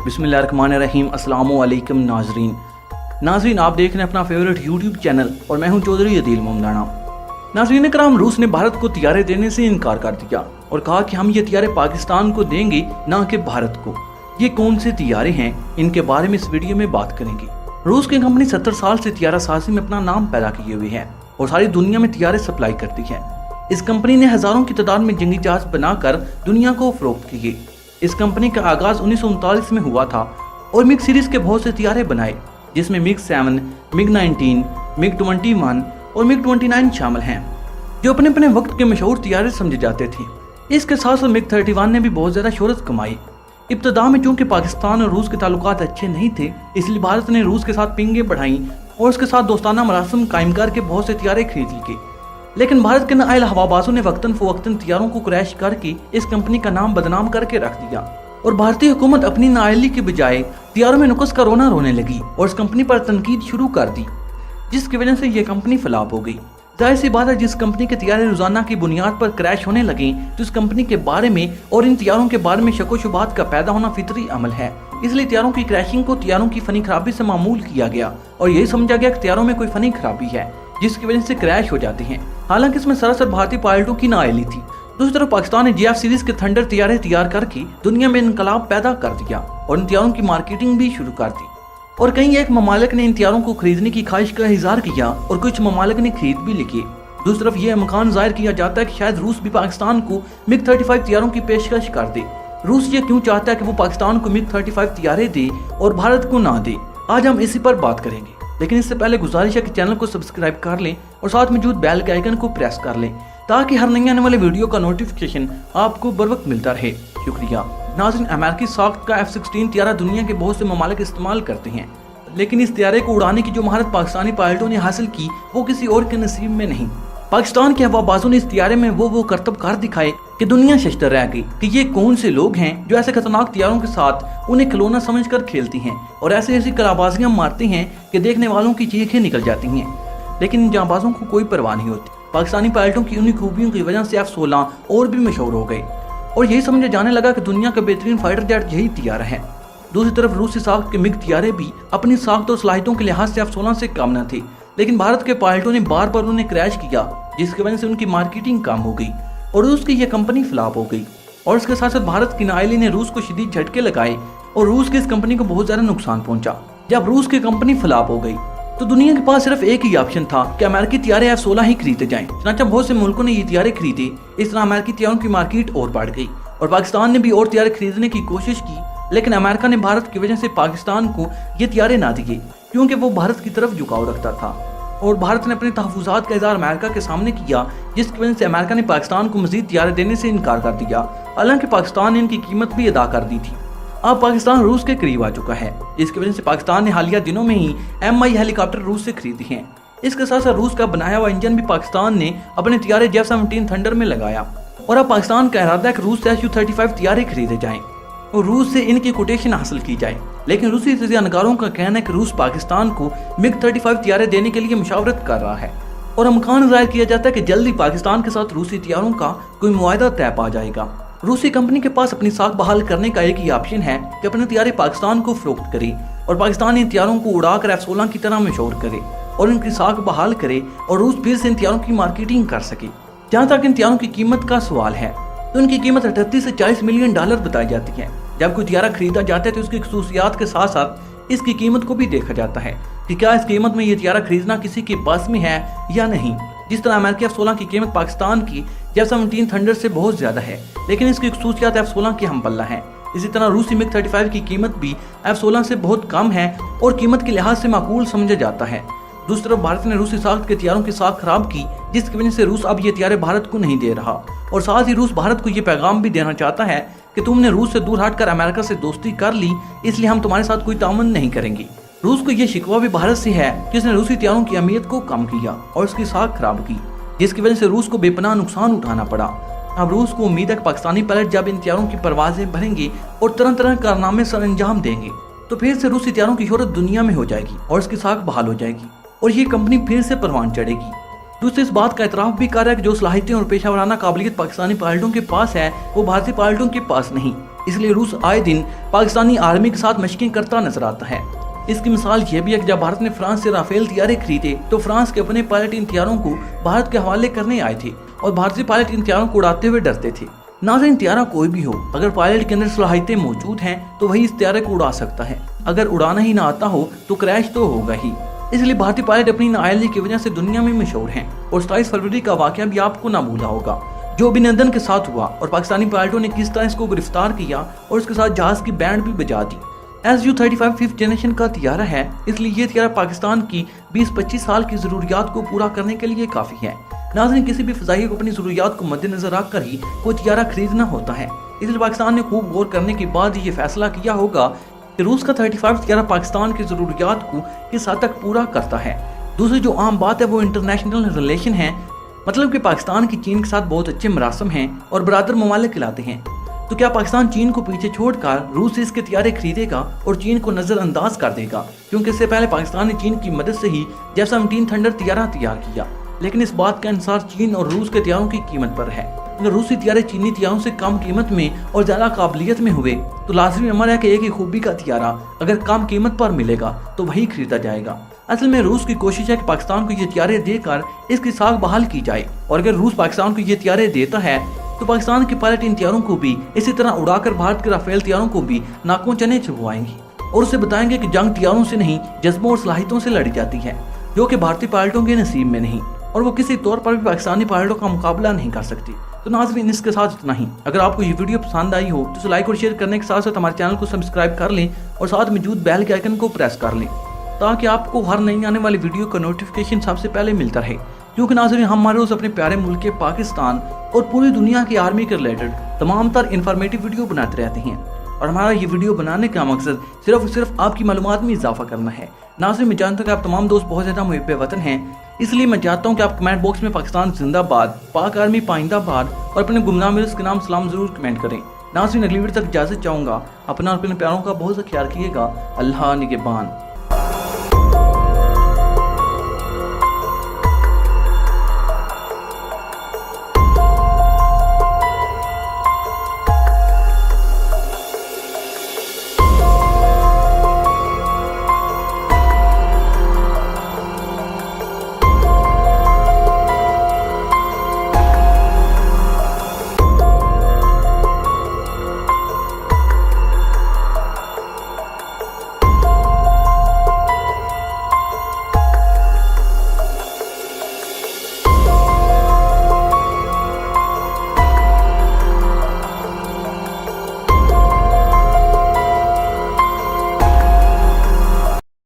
बिस्मिल्लाहिर्रहमानिर्रहीम। अस्सलामुअलैकुम नाजरीन, आप देख रहे हैं अपना फेवरेट यूट्यूब चैनल और मैं हूं चौधरी अदील मुमदाना। नाजरीन कराम, रूस ने भारत को हथियार देने से इनकार कर दिया और कहा कि हम ये हथियार पाकिस्तान को देंगे, ना कि भारत को। ये कौन से हथियार हैं, इनके बारे में इस वीडियो में बात करेंगे। रूस की कंपनी 70 साल से हथियार साजी में अपना नाम पैदा किए हुए है और सारी दुनिया में हथियार सप्लाई करती है। इस कंपनी ने हजारों की तादाद में जंगी जहाज बनाकर दुनिया को फरोख्त किए। इस कंपनी का आगाज 1939 में हुआ था और मिग सीरीज के बहुत से हथियार बनाए, जिसमें मिग 7, मिग 19, मिग 21 और मिग 29 शामिल हैं, जो अपने अपने वक्त के मशहूर हथियार समझे जाते थे। इसके साथ साथ मिग 31 ने भी बहुत ज्यादा शोहरत कमाई। इब्तदा में चूंकि पाकिस्तान और रूस के ताल्लुकात अच्छे नहीं थे, इसलिए भारत ने रूस के साथ पिंगे बढ़ाई और उसके साथ दोस्ताना मरासम कायम करके बहुत से हथियार खरीद लिए। लेकिन भारत के नाअहल हवाबाजों ने वक्तन फवक्तन हथियारों को क्रैश करके इस कंपनी का नाम बदनाम करके रख दिया और भारतीय हुकूमत अपनी नाअहली के बजाय हथियारों में नुक्स का रोना रोने लगी और इस कंपनी पर तनकीद शुरू कर दी, जिसकी वजह से ये कंपनी फलाप हो गई। जाहिर सी बात है, जिस कंपनी के हथियार रोजाना की बुनियाद पर क्रैश होने लगे तो इस कंपनी के बारे में और इन हथियारों के बारे में शक शुबात का पैदा होना फितरी अमल है। इसलिए हथियारों की क्रैशिंग को हथियारों की फनी खराबी से मामूल किया गया और यही समझा गया कि हथियारों में कोई फनी खराबी है जिसकी वजह से क्रैश हो जाते हैं। हालांकि इसमें सरासर भारतीय पायलटों की नाअहली थी। दूसरी तरफ पाकिस्तान ने JF सीरीज के थंडर हथियार तैयार करके दुनिया में इनकलाब पैदा कर दिया और इन हथियारों की मार्केटिंग भी शुरू कर दी और कई एक ममालिक ने इन हथियारों को खरीदने की ख्वाहिश का इजहार किया और कुछ ममालिक ने खरीद भी लिए। दूसरी तरफ यह इम्कान जाहिर किया जाता है कि शायद रूस भी पाकिस्तान को मिग 35 हथियारों की पेशकश कर दे। रूस ये क्यों चाहता है कि वो पाकिस्तान को मिग 35 हथियार दे और भारत को ना दे, आज हम इसी पर बात करेंगे। लेकिन इससे पहले गुजारिश है कि चैनल को सब्सक्राइब कर लें और साथ मौजूद बेल के आइकन को प्रेस कर लें ताकि हर नई आने वाले वीडियो का नोटिफिकेशन आपको बर वक्त मिलता रहे। शुक्रिया। नाज़रीन, अमेरिकी साख्त का F-16 हथियार दुनिया के बहुत से ममालिक इस्तेमाल करते हैं, लेकिन इस हथियार को उड़ाने की जो महारत पाकिस्तानी पायलटों ने हासिल की वो किसी और के नसीब में नहीं। पाकिस्तान के हवाबाजों ने इस हथियार में वो करतब कर दिखाए कि दुनिया शश्तर रह गई कि ये कौन से लोग हैं जो ऐसे खतरनाक हथियारों के साथ उन्हें खिलौना समझकर खेलती हैं और ऐसी कलाबाजियां मारते हैं कि देखने वालों की चीखें निकल जाती हैं। लेकिन इन जांबाजों को कोई परवाह नहीं होती। पाकिस्तानी पायलटों की उन्हीं खूबियों की वजह से F-16 और भी मशहूर हो गए और यही समझा जाने लगा कि दुनिया का बेहतरीन फाइटर जेट यही हथियार है। दूसरी तरफ रूसी साख्त के मिग हथियार भी अपनी साख्त और सलाहियतों के लिहाज से F-16 से कम न थे, लेकिन भारत के पायलटों ने बार बार उन्हें क्रैश किया, जिसकी वजह से उनकी मार्केटिंग कम हो गई और रूस की यह कंपनी फ्लॉप हो गई। और इसके साथ साथ भारत की नाअहली ने रूस को शदीद झटके लगाए और रूस की इस कंपनी को बहुत ज्यादा नुकसान पहुंचा। जब रूस की कंपनी फ्लॉप हो गई तो दुनिया के पास सिर्फ एक ही ऑप्शन था कि अमेरिकी हथियार F-16 ही खरीदे जाएं। चनाचा बहुत से मुल्कों ने ये हथियार खरीदे। इस तरह अमेरिकी हथियारों की मार्केट और बढ़ गई और पाकिस्तान ने भी और हथियार खरीदने की कोशिश की, लेकिन अमेरिका ने भारत की वजह से पाकिस्तान को ये हथियार ना दिए क्योंकि वो भारत की तरफ झुकाव रखता था और भारत ने अपने तहफुजात का इज़हार अमेरिका के सामने किया, जिसकी वजह से अमेरिका ने पाकिस्तान को मजीद हथियार देने से इनकार कर दिया। हालांकि पाकिस्तान ने इनकी कीमत भी अदा कर दी थी। अब पाकिस्तान रूस के करीब आ चुका है, जिसकी वजह से पाकिस्तान ने हालिया दिनों में ही MI हेलीकॉप्टर रूस से खरीदे हैं। इसके साथ साथ रूस का बनाया हुआ इंजन भी पाकिस्तान ने अपने हथियार JF-17 थंडर में लगाया और अब पाकिस्तान का इरादा है कि रूस से Su-35 हथियार खरीदे जाएं और रूस से इनकी कोटेशन हासिल की जाए। लेकिन रूसी तजियानकारों का कहना है कि रूस पाकिस्तान को मिग 35 हथियार देने के लिए मुशावरत कर रहा है और इम्कान जाहिर किया जाता है कि जल्दी पाकिस्तान के साथ रूसी हथियारों का कोई मुआहदा तय पा जाएगा। रूसी कंपनी के पास अपनी साख बहाल करने का एक ही ऑप्शन है कि अपने हथियार पाकिस्तान को फरोख्त करे और पाकिस्तानी हथियारों को उड़ाकर F-16 की तरह मशहूर करे और इनकी साख बहाल करे और रूस फिर से हथियारों की मार्केटिंग कर सके। जहाँ तक इन हथियारों की कीमत का सवाल है तो इनकी कीमत 38 से 40 मिलियन डॉलर बताई जाती है। जब कोई हथियार खरीदा जाता है तो उसकी खसूसियात के साथ साथ इसकी कीमत को भी देखा जाता है कि क्या इस कीमत में ये हथियार खरीदना किसी के पास में है या नहीं। जिस तरह अमेरिकी F-16 की कीमत पाकिस्तान की JF-17 थंडर से बहुत ज्यादा है, लेकिन इसकी खसूसियात F-16 की हम पल्ला है। इसी तरह रूसी मिग 35 की कीमत भी F-16 से बहुत कम है और कीमत के लिहाज से माकूल समझा जाता है। दूसरी तरफ भारत ने रूसी साख्त के हथियारों की साख खराब की, जिसकी वजह से रूस अब ये हथियार भारत को नहीं दे रहा और साथ ही रूस भारत को ये पैगाम भी देना चाहता है कि तुमने रूस से दूर हटकर अमेरिका से दोस्ती कर ली, इसलिए हम तुम्हारे साथ कोई ताउन नहीं करेंगे। रूस को ये शिकवा भी भारत से है कि इसने रूसी हथियारों की अहमियत को कम किया और इसकी साख खराब की, जिसकी वजह से रूस को बेपनाह नुकसान उठाना पड़ा। अब रूस को उम्मीद है कि पाकिस्तानी पायलट जब इन हथियारों की परवाजें भरेंगे और तरह तरह कारनामे सर अंजाम देंगे तो फिर से रूसी हथियारों की शोहरत दुनिया में हो जाएगी और इसकी साख बहाल हो जाएगी और ये कंपनी फिर से परवान चढ़ेगी। दूसरे इस बात का एतराफ़ भी कर रहा है कि जो सलाहियतें और पेशा वराना काबिलियत पाकिस्तानी पायलटों के पास है वो भारतीय पायलटों के पास नहीं। इसलिए रूस आए दिन पाकिस्तानी आर्मी के साथ मशकें करता नजर आता है। इसकी मिसाल ये भी है कि जब भारत ने फ्रांस से राफेल तैयारे खरीदे तो फ्रांस के अपने पायलट इन तैयारों को भारत के हवाले करने आए थे और भारतीय पायलट इन तैयारों को उड़ाते हुए डरते थे। नाज़रीन, तैयारा कोई भी हो, अगर पायलट के अंदर सलाहियतें मौजूद हैं तो वही इस तैयारे को उड़ा सकता है। अगर उड़ाना ही ना आता हो तो क्रैश तो होगा ही। इसलिए भारतीय पायलट अपनी नाअहली की वजह से दुनिया में मशहूर हैं और 27 फरवरी का वाकया भी आपको ना भूला होगा जो अभिनंदन के साथ हुआ और पाकिस्तानी पायलटों ने किस तरह इसको गिरफ्तार किया और उसके साथ जहाज की बैंड भी बजा दी। SU-35 5th जनरेशन का तैयारा है, इसलिए ये तैयारा पाकिस्तान की 20-25 साल की ज़रूरियात को पूरा करने के लिए काफ़ी है। नाज़रीन, किसी भी फ़ज़ाइये को अपनी ज़रूरियात को मद्देनज़र रख कर ही कोई तैयारा खरीदना होता है। इसलिए पाकिस्तान ने खूब गौर करने के बाद ये फैसला किया होगा कि रूस का 35 तैयारा पाकिस्तान की ज़रूरियात को किस हद तक पूरा करता है। दूसरी जो आम बात है वो इंटरनेशनल रिलेशन है, मतलब कि पाकिस्तान की चीन के साथ बहुत अच्छे मरासम हैं और बरादर ममालिक कहलाते हैं। तो क्या पाकिस्तान चीन को पीछे छोड़कर रूस से इसके तैयारे खरीदेगा और चीन को नज़रअंदाज कर देगा? क्योंकि इससे पहले पाकिस्तान ने चीन की मदद से ही J-17 थंडर तैयारा तैयार किया, लेकिन इस बात का इंसार चीन और रूस के तैयारों की कीमत पर है। अगर रूसी तैयारे चीनी तैयारों से कम कीमत में और ज़्यादा काबिलियत में हुए तो लाजमी अमर है कि एक ही खूबी का तैयारा अगर कम कीमत पर मिलेगा तो वही खरीदा जाएगा। असल में रूस की कोशिश है कि पाकिस्तान को ये तैयारे देकर इसकी साख बहाल की जाए, और अगर रूस पाकिस्तान को ये तैयारे देता है तो पाकिस्तान के पायलट इन तैयारों को भी इसी तरह उड़ाकर भारत के राफेल तैयारों को भी नाकों चने चबवाएंगे और उसे बताएंगे कि जंग तैयारों से नहीं जज्बों और सलाहियतों से लड़ी जाती है, जो कि भारतीय पायलटों के नसीब में नहीं, और वो किसी तौर पर भी पाकिस्तानी पायलटों का मुकाबला नहीं कर सकती। तो नाज़रीन, इसके साथ इतना ही। अगर आपको ये वीडियो पसंद आई हो तो इसे लाइक और शेयर करने के साथ साथ हमारे चैनल को सब्सक्राइब कर लें और साथ मौजूद बेल के आइकन को प्रेस कर लें ताकि आपको हर नई आने वाली वीडियो का नोटिफिकेशन सबसे पहले मिलता रहे। क्योंकि नाज़रीन, हम हमारे रोज अपने प्यारे मुल्क के पाकिस्तान और पूरी दुनिया की आर्मी के रिलेटेड तमाम तर इन्फॉर्मेटिव वीडियो बनाते रहते हैं, और हमारा ये वीडियो बनाने का मकसद सिर्फ और सिर्फ आपकी मालूमात में इजाफा करना है। नाज़रीन, मैं जानता हूँ कि आप तमाम दोस्त बहुत ज़्यादा मुहिब्बे वतन हैं, इसलिए मैं चाहता हूँ कि आप कमेंट बॉक्स में पाकिस्तान जिंदाबाद, पाक आर्मी पाइंदाबाद और अपने गुमनाम के नाम सलाम जरूर कमेंट करें। नाज़रीन, अगली वीडियो तक इजाज़त चाहूँगा। अपना और अपने प्यारों का बहुत सा ख्याल रखिएगा। अल्लाह निगहबान।